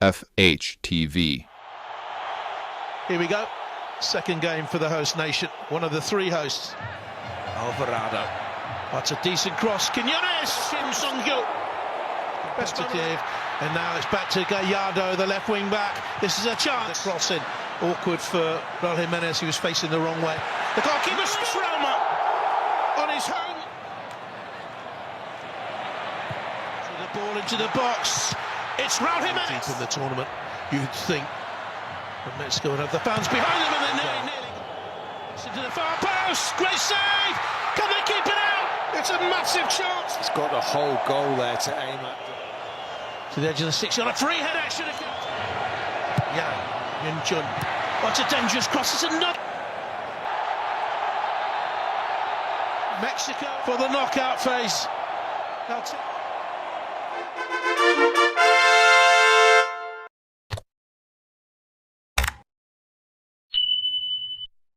FHTV. Here we go. Second game for the host nation. One of the three hosts. Alvarado. That's a decent cross. Quiñones! Kim Sung-gyu. Best to Kiev. And now it's back to Gallardo, the left wing back. This is a chance. The crossing. Awkward for Raul Jimenez, who was facing the wrong way. The goalkeeper, Roma, on his home. The ball into the box. It's Raul Jimenez. Deep in the tournament, you'd think. But Mexico would have the fans behind them, and they're nearly. Into the far post. Great save. Can they keep it out? It's a massive chance. He's got the whole goal there to aim at. To the edge of the 6-yard, a free head action again. Yeah. Yun-Chun. What's a dangerous cross? It's another. Mexico for the knockout phase.